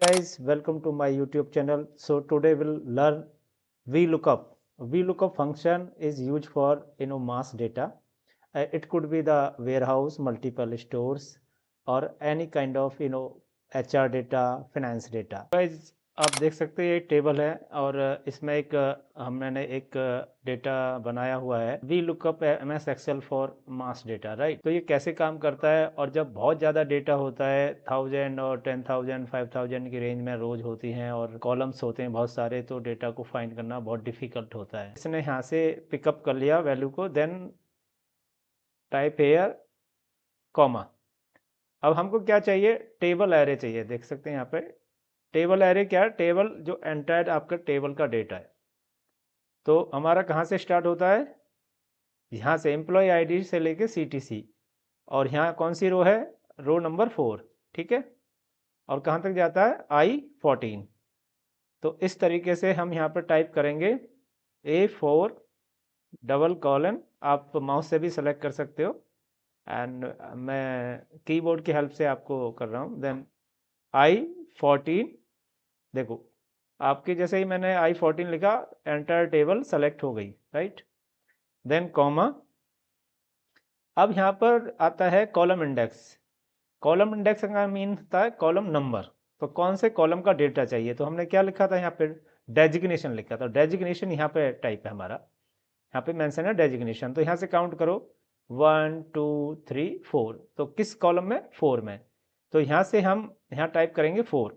Guys, welcome to my YouTube channel. So today we'll learn VLOOKUP. VLOOKUP function is used for mass data. It could be the warehouse, multiple stores, or any kind of HR data, finance data. Guys, आप देख सकते हैं ये table है और इसमें हमने एक डेटा बनाया हुआ है VLOOKUP MS Excel for mass data, right. तो ये कैसे काम करता है, और जब बहुत ज़्यादा डेटा होता है 1000 और 10,000 5,000 की रेंज में रोज होती हैं और कॉलम्स होते हैं बहुत सारे, तो डेटा को फाइंड करना बहुत डिफिकल्ट होता है। इसने यहाँ से पिकअप कर लिया वैल्यू को, देन टाइप हेयर कॉमा। अब हमको क्या चाहिए, टेबल एरे चाहिए। देख सकते हैं यहाँ पे टेबल एरे क्या है, टेबल जो एंटायर आपका टेबल का डेटा है। तो हमारा कहाँ से स्टार्ट होता है, यहाँ से एम्प्लॉय आईडी से लेके CTC, और यहाँ कौन सी रो है, रो नंबर 4, ठीक है। और कहाँ तक जाता है, I14। तो इस तरीके से हम यहाँ पर टाइप करेंगे A4 डबल कॉलन, आप माउस से भी सेलेक्ट कर सकते हो, एंड मैं कीबोर्ड की हेल्प से आपको कर रहा हूँ। देन I14, देखो आपके जैसे ही मैंने I14 लिखा, एंटर टेबल सेलेक्ट हो गई, राइट। Then comma. अब यहाँ पर आता है कॉलम इंडेक्स। कॉलम इंडेक्स का मीन होता है कॉलम नंबर। तो कौन से कॉलम का डेटा चाहिए, तो हमने क्या लिखा था यहाँ पे, डेजिग्नेशन लिखा था। डेजिग्नेशन यहाँ पे टाइप है हमारा, यहाँ पे मेंशन है डेजिग्नेशन। तो यहाँ से काउंट करो 1 2 3 4, तो किस कॉलम में, 4 में। तो यहाँ से हम यहाँ टाइप करेंगे 4।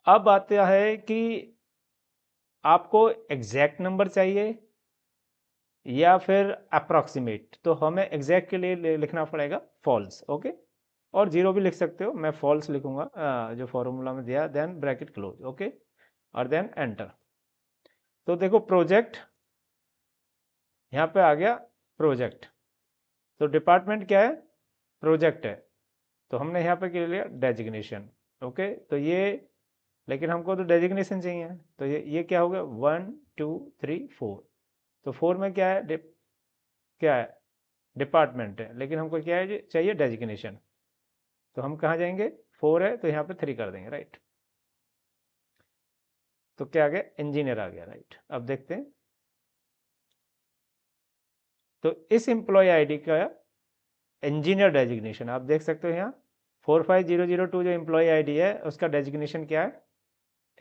अब आता है कि आपको एग्जैक्ट नंबर चाहिए या फिर अप्रॉक्सीमेट। तो हमें एग्जैक्ट के लिए लिखना पड़ेगा फॉल्स, ओके। और जीरो भी लिख सकते हो, मैं फॉल्स लिखूंगा जो फॉर्मूला में दिया, देन ब्रैकेट क्लोज, ओके, और देन एंटर। तो देखो प्रोजेक्ट यहाँ पे आ गया, प्रोजेक्ट। तो डिपार्टमेंट क्या है, प्रोजेक्ट है। तो हमने यहाँ पे क्या लिया, डेजिग्नेशन, ओके। तो ये, लेकिन हमको तो डेजिग्नेशन चाहिए, तो ये क्या हो गया, 1 2 3 4। तो 4 में क्या है, क्या है, डिपार्टमेंट है, लेकिन हमको क्या है, चाहिए डेजिग्नेशन। तो हम कहाँ जाएंगे, 4 है तो यहाँ पे 3 कर देंगे, राइट। तो क्या आ गया, इंजीनियर आ गया, राइट। अब देखते हैं, तो इस एम्प्लॉय आईडी का इंजीनियर डेजिग्नेशन आप देख सकते हो यहाँ 45002 जो एम्प्लॉय आईडी है उसका डेजिग्नेशन क्या है,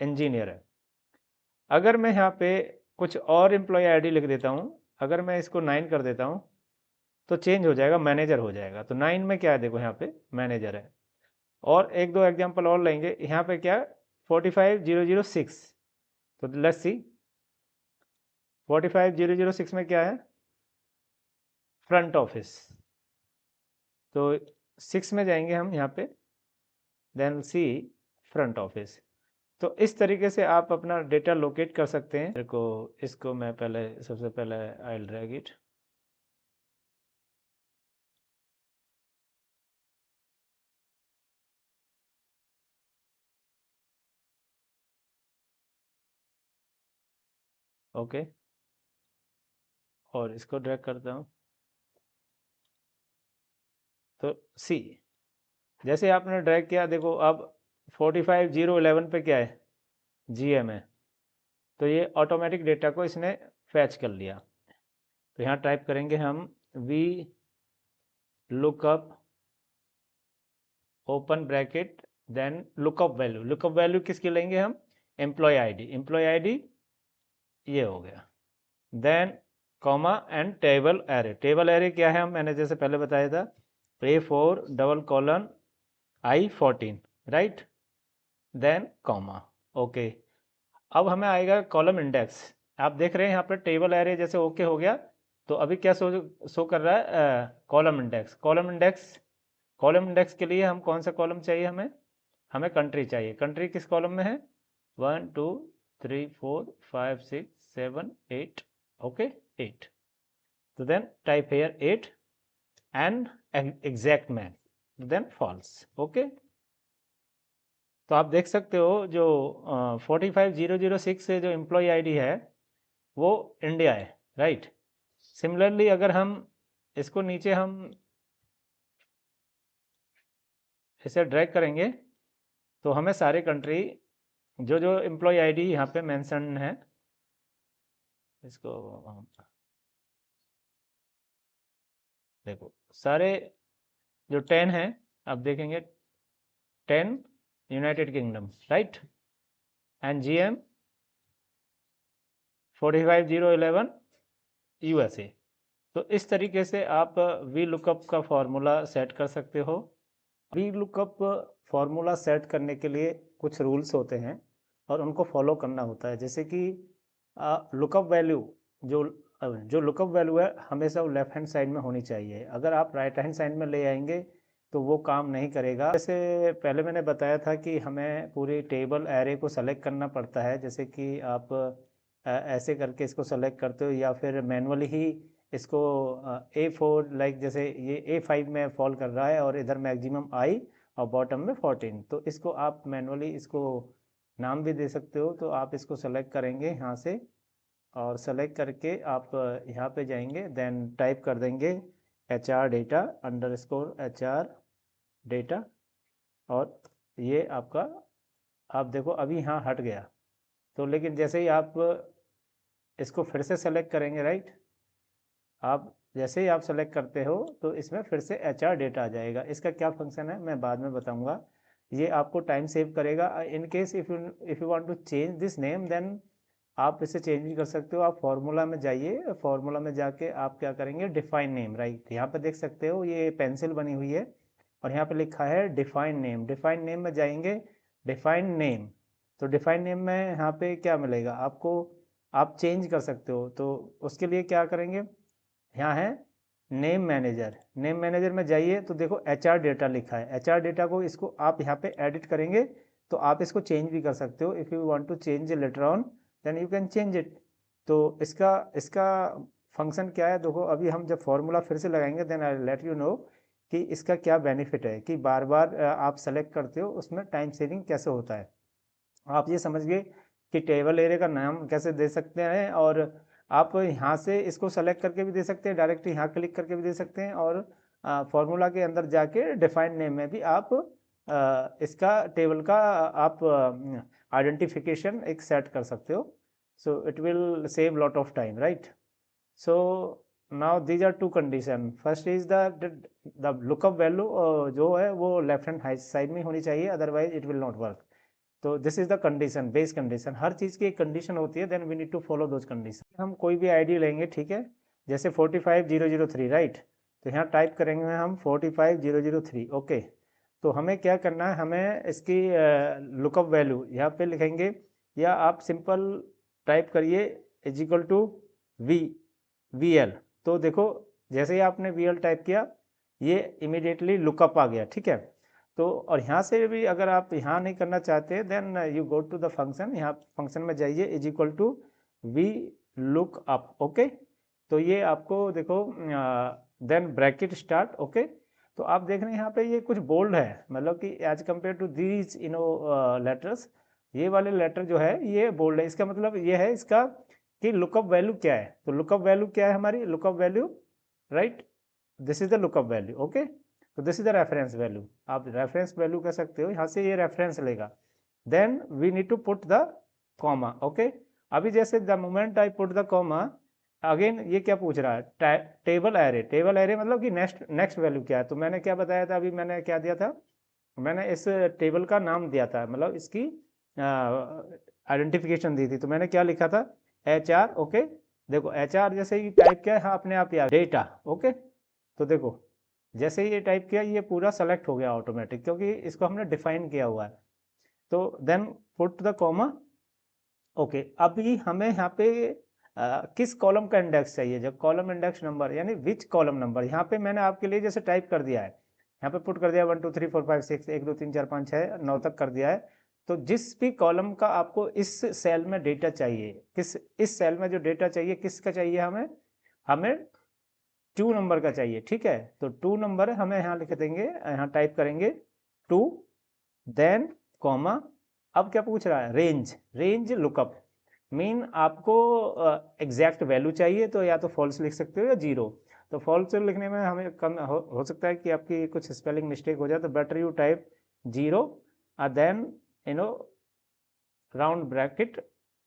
इंजीनियर है। अगर मैं यहाँ पे कुछ और एम्प्लॉय आईडी लिख देता हूँ, अगर मैं इसको 9 कर देता हूँ तो चेंज हो जाएगा, मैनेजर हो जाएगा। तो 9 में क्या है, देखो यहाँ पे मैनेजर है। और एक दो एग्जांपल और लेंगे, यहाँ पे क्या है, 45006। तो लेट्स सी, 45006 में क्या है, फ्रंट ऑफिस। तो 6 में जाएंगे हम यहाँ पे, देन सी, फ्रंट ऑफिस। तो इस तरीके से आप अपना डेटा लोकेट कर सकते हैं। देखो इसको मैं पहले, सबसे पहले I will drag it, okay, और इसको ड्रैग करता हूँ। तो सी, जैसे आपने ड्रैग किया, देखो अब 45011 पे क्या है, GM है। तो ये ऑटोमेटिक डेटा को इसने फैच कर लिया। तो यहाँ टाइप करेंगे हम VLOOKUP, open bracket, then lookup value. Lookup value किसकी लेंगे हम, एम्प्लॉय आईडी। एम्प्लॉय आईडी ये हो गया, then comma and table array. Table array क्या है, हम मैंने जैसे पहले बताया था, A4 double colon I14, right, then comma, okay. अब हमें आएगा कॉलम इंडेक्स। आप देख रहे हैं यहाँ पर टेबल एरे जैसे ओके हो गया। तो अभी क्या शो कर रहा है, column index. Column index, column index के लिए हम कौन सा कॉलम चाहिए, हमें हमें कंट्री चाहिए। कंट्री किस कॉलम में है, 1 2 3 4 5 6 7 8, ओके, 8। तो then type here 8 and exact man, then false, okay. तो आप देख सकते हो जो 45006 से जो एम्प्लॉय आईडी है वो इंडिया है, राइट। सिमिलरली अगर हम इसको नीचे हम इसे ड्रैग करेंगे, तो हमें सारे कंट्री जो जो एम्प्लॉय आईडी यहाँ पे मेंशन है, इसको देखो सारे जो 10 हैं, आप देखेंगे 10 United kingdom, right, and GM 45011 USA। तो इस तरीके से आप वी लुकअप का फॉर्मूला सेट कर सकते हो। वी लुकअप फॉर्मूला सेट करने के लिए कुछ रूल्स होते हैं और उनको फॉलो करना होता है। जैसे कि लुकअप वैल्यू जो जो लुकअप वैल्यू है हमेशा वो लेफ्ट हैंड साइड में होनी चाहिए। अगर आप राइट हैंड साइड में ले आएंगे तो वो काम नहीं करेगा। जैसे पहले मैंने बताया था कि हमें पूरी टेबल एरे को सेलेक्ट करना पड़ता है। जैसे कि आप ऐसे करके इसको सेलेक्ट करते हो या फिर मैनुअली ही इसको A4, लाइक जैसे ये A5 में फॉल कर रहा है और इधर मैक्सिमम आई और बॉटम में 14, तो इसको आप मैनुअली इसको नाम भी दे सकते हो। तो आप इसको सेलेक्ट करेंगे यहाँ से और सेलेक्ट करके आप यहाँ पे जाएंगे, देन टाइप कर देंगे HR data underscore HR data, और ये आपका, आप देखो अभी यहाँ हट गया। तो लेकिन जैसे ही आप इसको फिर से सेलेक्ट करेंगे, राइट, आप जैसे ही आप सेलेक्ट करते हो तो इसमें फिर से HR डेटा आ जाएगा। इसका क्या फंक्शन है मैं बाद में बताऊंगा। ये आपको टाइम सेव करेगा। In case if you want to change this name, then आप इसे चेंज भी कर सकते हो। आप फार्मूला में जाइए, फार्मूला में जाके आप क्या करेंगे, डिफाइन नेम, राइट, यहाँ पे देख सकते हो ये पेंसिल बनी हुई है और यहाँ पे लिखा है डिफाइन नेम। डिफाइन नेम में जाएंगे, डिफाइन नेम, तो डिफाइन नेम में यहाँ पे क्या मिलेगा आपको, आप चेंज कर सकते हो। तो उसके लिए क्या करेंगे, यहाँ है नेम मैनेजर। नेम मैनेजर में जाइए तो देखो HR डेटा लिखा है। HR डेटा को इसको आप यहाँ पे एडिट करेंगे तो आप इसको चेंज भी कर सकते हो। If you want to change later on then you can change it. तो इसका इसका फंक्शन क्या है, देखो अभी हम जब फॉर्मूला फिर से लगाएंगे then I let you know कि इसका क्या बेनिफिट है कि बार बार आप सेलेक्ट करते हो उसमें टाइम सेविंग कैसे होता है। आप ये समझ गए कि टेबल एरिया का नाम कैसे दे सकते हैं, और आप यहाँ से इसको सेलेक्ट करके भी दे सकते हैं, डायरेक्ट यहाँ क्लिक करके भी दे सकते हैं, और फॉर्मूला के अंदर जाके डिफाइन नेम में भी आप इसका टेबल का आप आइडेंटिफिकेशन एक सेट कर सकते हो। So it will save lot of time, right. So now these are two condition. First is the lookup value जो है वो लेफ्ट हैंड साइड में होनी चाहिए, otherwise it will not work. तो this is the condition, base condition. हर चीज़ की एक कंडीशन होती है, then we need to follow those condition. हम कोई भी आईडी लेंगे, ठीक है, जैसे 45003, राइट, तो यहाँ टाइप करेंगे हम 45003, ओके। तो हमें क्या करना है, हमें इसकी लुकअप वैल्यू यहाँ पे लिखेंगे, या आप सिंपल टाइप करिए इज इक्वल टू VL। तो देखो जैसे ही आपने VL टाइप किया ये इमीडिएटली लुकअप आ गया, ठीक है। तो और यहाँ से भी अगर आप यहाँ नहीं करना चाहते then you go to the function, यहाँ फंक्शन में जाइए is equal to VLOOKUP, okay. तो ये आपको देखो देन ब्रैकेट स्टार्ट, ओके। तो आप देख रहे हैं यहाँ पे ये कुछ बोल्ड है, मतलब कि as compare to these letters, ये वाले लेटर जो है ये बोल्ड है। इसका मतलब ये है इसका कि लुकअप वैल्यू क्या है। तो लुकअप वैल्यू क्या है हमारी, lookup value, right, this is the lookup value, okay. तो this is the reference value, आप रेफरेंस वैल्यू कह सकते हो, यहाँ से ये रेफरेंस लेगा। Then we need to put the comma, okay. अभी जैसे the moment I put the comma, again ये क्या पूछ रहा है, टेबल एरे। टेबल एरे मतलब कि नेक्स्ट वैल्यू क्या है। तो मैंने क्या बताया था, अभी मैंने क्या दिया था, मैंने इस टेबल का नाम दिया था, मतलब इसकी आइडेंटिफिकेशन दी थी। तो मैंने क्या लिखा था, HR, ओके। देखो HR जैसे ही टाइप किया है, हाँ अपने आप ही आ डेटा, ओके। तो देखो जैसे ही ये टाइप किया ये पूरा सेलेक्ट हो गया ऑटोमेटिक, क्योंकि इसको हमने डिफाइन किया हुआ है। तो then put the comma, okay. अभी हमें यहाँ पे किस कॉलम का इंडेक्स चाहिए, जब कॉलम इंडेक्स नंबर यानी विच कॉलम नंबर, यहाँ पे मैंने आपके लिए जैसे टाइप कर दिया है, यहाँ पे पुट कर दिया 1 2 3 4 5 6 1 2 3 4 5 6 9 तक कर दिया है। तो जिस भी कॉलम का आपको इस सेल में डेटा चाहिए, इस सेल में जो डेटा चाहिए किसका चाहिए, हमें हमें 2 नंबर का चाहिए, ठीक है। तो 2 नंबर हमें यहाँ लिख देंगे, यहाँ टाइप करेंगे 2, देन कॉमा। अब क्या पूछ रहा है, रेंज लुकअप मीन आपको एग्जैक्ट वैल्यू चाहिए, तो या तो फॉल्स लिख सकते हो या जीरो। तो फॉल्स लिखने में हमें कम हो सकता है कि आपकी कुछ स्पेलिंग मिस्टेक हो जाए, तो better you type zero then round bracket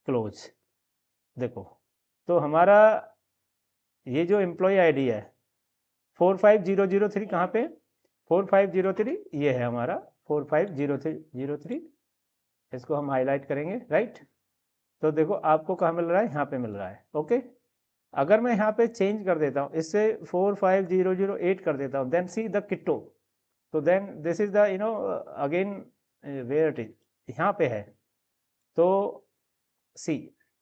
close. देखो तो हमारा ये जो एम्प्लॉय आईडी है 45003 कहाँ पे, 4503 ये है हमारा 4503, इसको हम हाईलाइट करेंगे, राइट। तो देखो आपको कहाँ मिल रहा है, यहाँ पे मिल रहा है, ओके। अगर मैं यहाँ पे चेंज कर देता हूँ, इससे 45008 कर देता हूँ, देन सी द किट्टो, तो then this is the again where it is, यहाँ पे है, तो सी,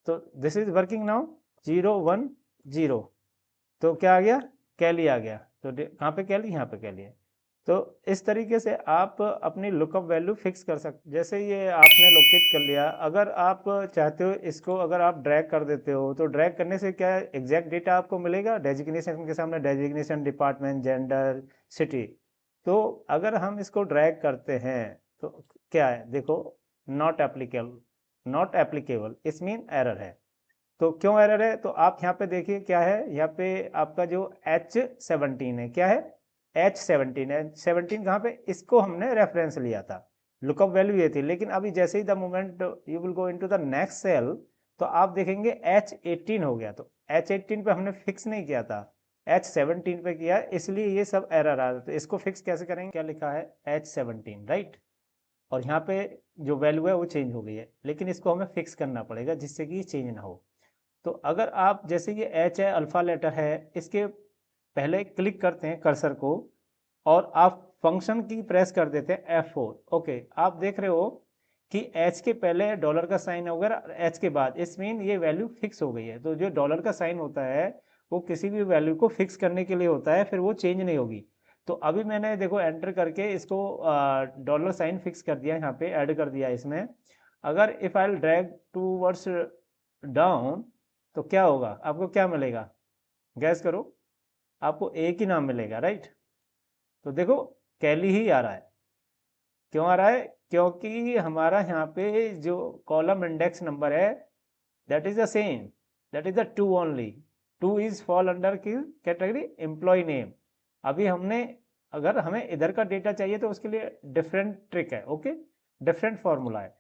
तो दिस इज वर्किंग नाउ 010, तो क्या आ गया, कैली आ गया, तो कहाँ पे कैली, यहाँ पे कैली है। तो इस तरीके से आप अपनी लुकअप वैल्यू फिक्स कर सकते, जैसे ये आपने लोकेट कर लिया, अगर आप चाहते हो इसको अगर आप ड्रैग कर देते हो, तो ड्रैग करने से क्या एग्जैक्ट डेटा आपको मिलेगा, डेजिग्नेशन के सामने डेजिग्नेशन, डिपार्टमेंट, जेंडर, सिटी। तो अगर हम इसको ड्रैग करते हैं तो क्या है, देखो नॉट एप्लीकेबल, नॉट एप्लीकेबल इस मीन एरर है। तो क्यों एरर है, तो आप यहाँ पे देखिए क्या है, यहाँ पे आपका जो H17 है, क्या है H17 है, 17 कहाँ पे, इसको हमने रेफरेंस लिया था, लुकअप वैल्यू ये थी, लेकिन अभी जैसे ही the moment you will go into the next cell, तो आप देखेंगे H18 हो गया, तो H18 पे हमने फिक्स नहीं किया था, H17 पे किया, इसलिए ये सब एरर आ रहा है। तो इसको फिक्स कैसे करेंगे, क्या लिखा है H17, राइट, और यहाँ पे जो वैल्यू है वो चेंज हो गई है, लेकिन इसको हमें फिक्स करना पड़ेगा जिससे कि ये चेंज ना हो। तो अगर आप जैसे ये एच है, अल्फ़ा लेटर है, इसके पहले क्लिक करते हैं कर्सर को और आप फंक्शन की प्रेस कर देते हैं F4, ओके, आप देख रहे हो कि एच के पहले डॉलर का साइन वगैरह, एच के बाद, इस मीन ये वैल्यू फिक्स हो गई है। तो जो डॉलर का साइन होता है वो किसी भी वैल्यू को फिक्स करने के लिए होता है, फिर वो चेंज नहीं होगी। तो अभी मैंने देखो एंटर करके इसको डॉलर साइन फिक्स कर दिया, यहाँ पे ऐड कर दिया इसमें। अगर if I drag towards down, तो क्या होगा, आपको क्या मिलेगा, गैस करो, आपको एक ही नाम मिलेगा, राइट। तो देखो कैली ही आ रहा है, क्यों आ रहा है, क्योंकि हमारा यहाँ पे जो कॉलम इंडेक्स नंबर है that is the same, that is the 2 only, 2 is fall under की कैटेगरी एम्प्लॉय नेम। अभी हमने, अगर हमें इधर का डेटा चाहिए तो उसके लिए डिफरेंट ट्रिक है, ओके, डिफरेंट फॉर्मूला है।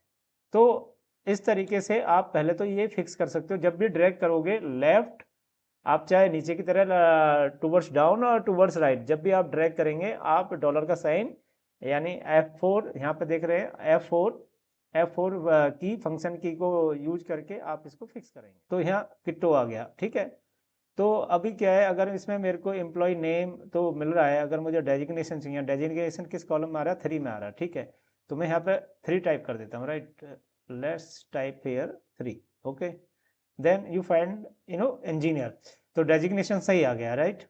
तो इस तरीके से आप पहले तो ये फिक्स कर सकते हो, जब भी ड्रैग करोगे लेफ्ट, आप चाहे नीचे की तरह टूवर्ड्स डाउन और टूवर्ड्स राइट, जब भी आप ड्रैग करेंगे आप डॉलर का साइन यानी F4, यहाँ पे देख रहे हैं F4 की फंक्शन की को यूज करके आप इसको फिक्स करेंगे। तो यहाँ किट्टो आ गया, ठीक है। तो अभी क्या है, अगर इसमें मेरे को एम्प्लॉय नेम तो मिल रहा है, अगर मुझे डेजिग्नेशन चाहिए, डेजिग्नेशन किस कॉलम में आ रहा है, 3 में आ रहा है, ठीक है। तो मैं यहाँ पे 3 टाइप कर देता हूँ, right, let's type here 3, okay, then you find engineer, तो डेजिग्नेशन सही आ गया, राइट।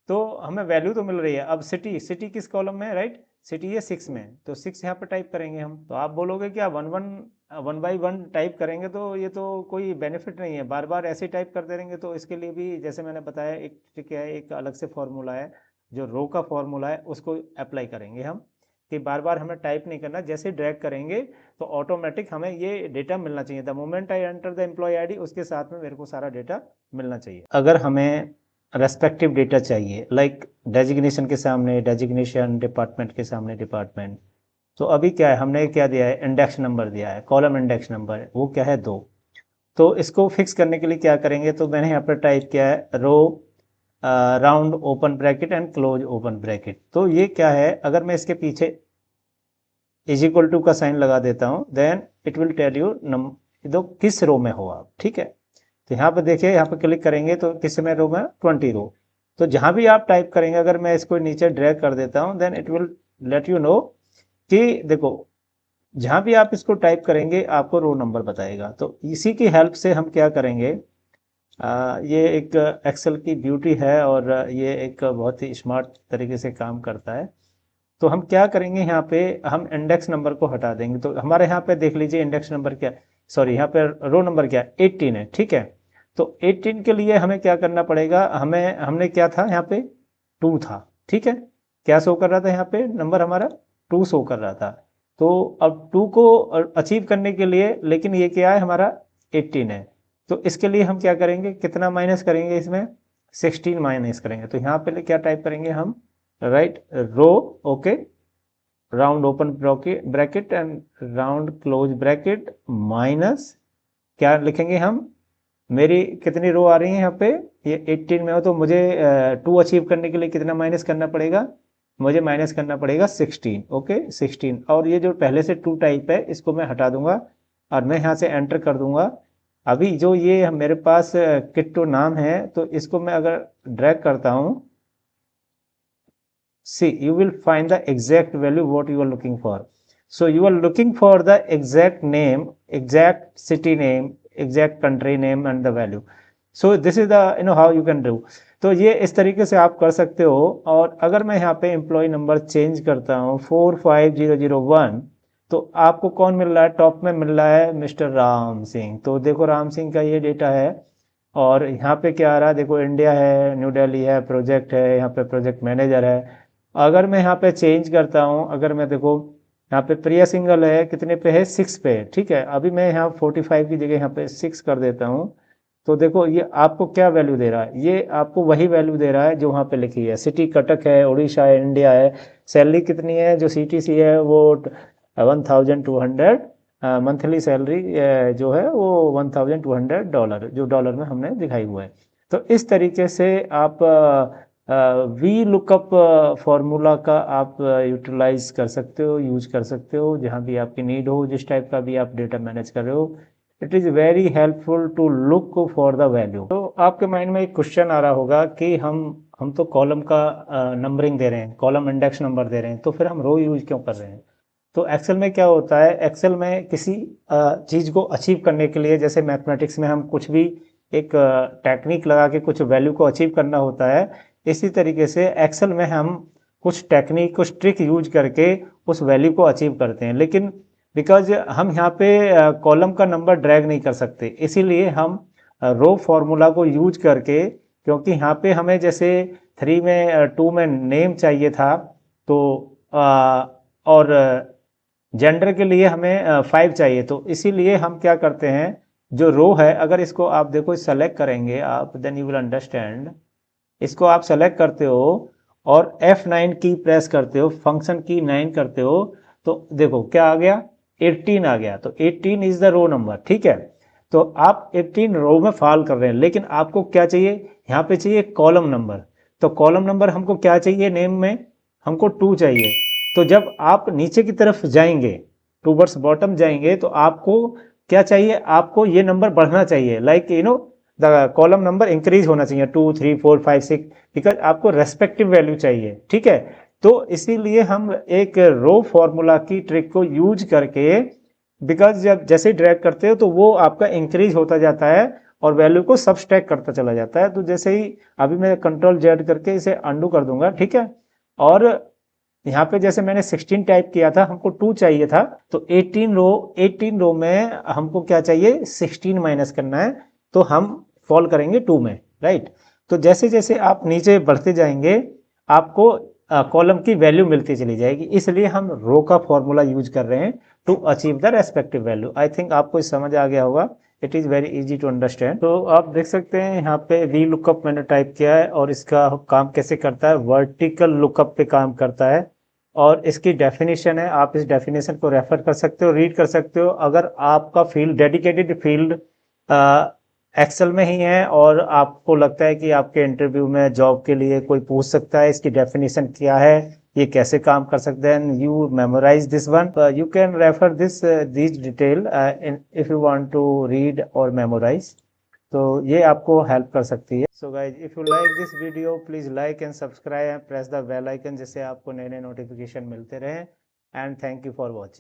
तो हमें वैल्यू तो मिल रही है। अब सिटी, सिटी किस कॉलम में है, राइट, सिटी है 6 में, तो 6 यहाँ पे टाइप करेंगे हम। तो आप बोलोगे क्या 1 बाई 1 टाइप करेंगे, तो ये तो कोई बेनिफिट नहीं है, बार बार ऐसे टाइप करते रहेंगे। तो इसके लिए भी जैसे मैंने बताया एक ट्रिक है, एक अलग से फॉर्मूला है, जो रो का फॉर्मूला है उसको अप्लाई करेंगे हम, कि बार बार हमें टाइप नहीं करना, जैसे ड्रैग करेंगे तो ऑटोमेटिक हमें ये डेटा मिलना चाहिए। The moment I enter the employee ID, उसके साथ में मेरे को सारा डेटा मिलना चाहिए। अगर हमें रेस्पेक्टिव डेटा चाहिए, लाइक डेजिग्नेशन के सामने डेजिग्नेशन, डिपार्टमेंट के सामने डिपार्टमेंट, तो अभी क्या है, हमने क्या दिया है, इंडेक्स नंबर दिया है, कॉलम इंडेक्स नंबर, वो क्या है 2। तो इसको फिक्स करने के लिए क्या करेंगे, तो मैंने यहाँ पर टाइप किया है row round open bracket and close open bracket. तो ये क्या है, अगर मैं इसके पीछे इज इक्वल टू का साइन लगा देता हूँ, then it will tell you दो किस रो में हो आप, ठीक है। तो यहाँ पे देखिए, यहाँ पे क्लिक करेंगे तो किस में रो में, 20 रो। तो जहाँ भी आप टाइप करेंगे, अगर मैं इसको नीचे ड्रैग कर देता हूँ, then it will let you know कि देखो जहाँ भी आप इसको टाइप करेंगे आपको रो नंबर बताएगा। तो इसी की हेल्प से हम क्या करेंगे, ये एक एक्सेल की ब्यूटी है और ये एक बहुत ही स्मार्ट तरीके से काम करता है। तो हम क्या करेंगे, यहाँ पे हम इंडेक्स नंबर को हटा देंगे। तो हमारे यहाँ पे देख लीजिए इंडेक्स नंबर क्या, सॉरी यहाँ पे रो नंबर क्या, 18 है, ठीक है। तो 18 के लिए हमें क्या करना पड़ेगा, हमने क्या था यहाँ पे 2 था, ठीक है। क्या शो कर रहा था यहाँ पे, नंबर हमारा 2 शो कर रहा था। तो अब 2 को अचीव करने के लिए, लेकिन ये क्या है हमारा 18 है, तो इसके लिए हम क्या करेंगे, कितना माइनस करेंगे इसमें, 16 माइनस करेंगे। तो यहाँ पे क्या टाइप करेंगे हम, right row, okay, round open bracket and round close bracket minus क्या लिखेंगे हम, मेरी कितनी रो आ रही है यहाँ पे, ये 18 में हो तो मुझे 2 अचीव करने के लिए कितना माइनस करना पड़ेगा, मुझे माइनस करना पड़ेगा 16, ओके 16। और ये जो पहले से 2 टाइप है इसको मैं हटा दूंगा और मैं यहाँ से एंटर कर दूंगा। अभी जो ये मेरे पास किट्टो नाम है तो इसको मैं अगर ड्रैग करता हूँ, see you will find the exact value what you are looking for. So you are looking for the exact name, exact city name, exact country name and the value. So this is the how you can do. तो ये इस तरीके से आप कर सकते हो। और अगर मैं यहाँ पे एम्प्लॉय नंबर चेंज करता हूँ 45001, तो आपको कौन मिल रहा है, टॉप में मिल रहा है मिस्टर राम सिंह। तो देखो राम सिंह का ये डेटा है और यहाँ पे क्या आ रहा है, देखो इंडिया है, न्यू दिल्ली है, प्रोजेक्ट है, यहाँ पे प्रोजेक्ट मैनेजर है। अगर मैं यहाँ पे चेंज करता हूँ, अगर मैं देखो यहाँ पे प्रिया सिंगल है, कितने पे है, 6 पे है, ठीक है। अभी मैं यहाँ 45 की जगह यहाँ पे 6 कर देता हूँ, तो देखो ये आपको क्या वैल्यू दे रहा है, ये आपको वही वैल्यू दे रहा है जो वहाँ पे लिखी है। सिटी कटक है, उड़ीसा है, इंडिया है। सैलरी कितनी है, जो CTC है वो 1200, मंथली सैलरी जो है वो $1200, जो डॉलर में हमने दिखाई हुआ है। तो इस तरीके से आप वी लुकअप फार्मूला का आप यूटिलाइज कर सकते हो, यूज कर सकते हो जहाँ भी आपकी नीड हो, जिस टाइप का भी आप डेटा मैनेज कर रहे हो। It is very helpful to look for the value. तो आपके माइंड में एक क्वेश्चन आ रहा होगा कि हम तो कॉलम का नंबरिंग दे रहे हैं, कॉलम इंडेक्स नंबर दे रहे हैं, तो फिर हम रो यूज क्यों कर रहे हैं। तो एक्सेल में क्या होता है, एक्सेल में किसी चीज़ को अचीव करने के लिए, जैसे मैथमेटिक्स में हम कुछ भी एक टेक्निक लगा के कुछ वैल्यू को अचीव करना होता है, इसी तरीके से एक्सेल में हम कुछ टेक्निक, कुछ ट्रिक यूज करके उस वैल्यू को अचीव करते हैं। लेकिन बिकॉज हम यहाँ पे कॉलम का नंबर ड्रैग नहीं कर सकते, इसीलिए हम रो फॉर्मूला को यूज करके, क्योंकि यहाँ पे हमें जैसे 3 में 2 में नेम चाहिए था, तो और जेंडर के लिए हमें 5 चाहिए, तो इसीलिए हम क्या करते हैं, जो रो है अगर इसको आप देखो सेलेक्ट करेंगे आप, देन यू विल अंडरस्टैंड। इसको आप सेलेक्ट करते हो और F9 की प्रेस करते हो, फंक्शन की 9 करते हो, तो देखो क्या आ गया, 18 आ गया। तो 18 इज द रो नंबर, ठीक है। तो आप 18 रो में फॉल कर रहे हैं, लेकिन आपको क्या चाहिए, यहाँ पे चाहिए कॉलम नंबर। तो कॉलम नंबर हमको क्या चाहिए, नेम में हमको 2 चाहिए। तो जब आप नीचे की तरफ जाएंगे, टूवर्ड्स बॉटम जाएंगे, तो आपको क्या चाहिए, आपको ये नंबर बढ़ना चाहिए, like the column number increase होना चाहिए, 2 3 4 5 6, बिकॉज आपको रेस्पेक्टिव वैल्यू चाहिए, ठीक है। तो इसीलिए हम एक रो फॉर्मूला की ट्रिक को यूज करके, बिकॉज जब जैसे ड्रैग करते हो तो वो आपका इंक्रीज होता जाता है और वैल्यू को सबस्ट्रैक्ट करता चला जाता है। तो जैसे ही अभी मैं Ctrl Z करके इसे अंडू कर दूंगा, ठीक है। और यहाँ पे जैसे मैंने 16 टाइप किया था, हमको 2 चाहिए था, तो 18 रो में हमको क्या चाहिए, 16 माइनस करना है, तो हम फॉल करेंगे 2 में, राइट। तो जैसे जैसे आप नीचे बढ़ते जाएंगे, आपको कॉलम की वैल्यू मिलती चली जाएगी, इसलिए हम रो का फॉर्मूला यूज कर रहे हैं to achieve the respective value. I think आपको समझ आ गया होगा, it is very easy to understand. तो आप देख सकते हैं यहाँ पे वी लुकअप मैंने टाइप किया है और इसका काम कैसे करता है, वर्टिकल लुकअप पे काम करता है और इसकी डेफिनेशन है, आप इस डेफिनेशन को रेफर कर सकते हो, रीड कर सकते हो। अगर आपका फील्ड डेडिकेटेड फील्ड एक्सेल में ही है और आपको लगता है कि आपके इंटरव्यू में जॉब के लिए कोई पूछ सकता है इसकी डेफिनेशन क्या है, ये कैसे काम कर सकते हैं, you memorise this one, you can refer this detail if you want to read और मेमोराइज, तो ये आपको हेल्प कर सकती है। So guys, if you like this video please like and subscribe and press the bell icon, जिससे आपको नए नए नोटिफिकेशन मिलते रहें। And thank you for watching.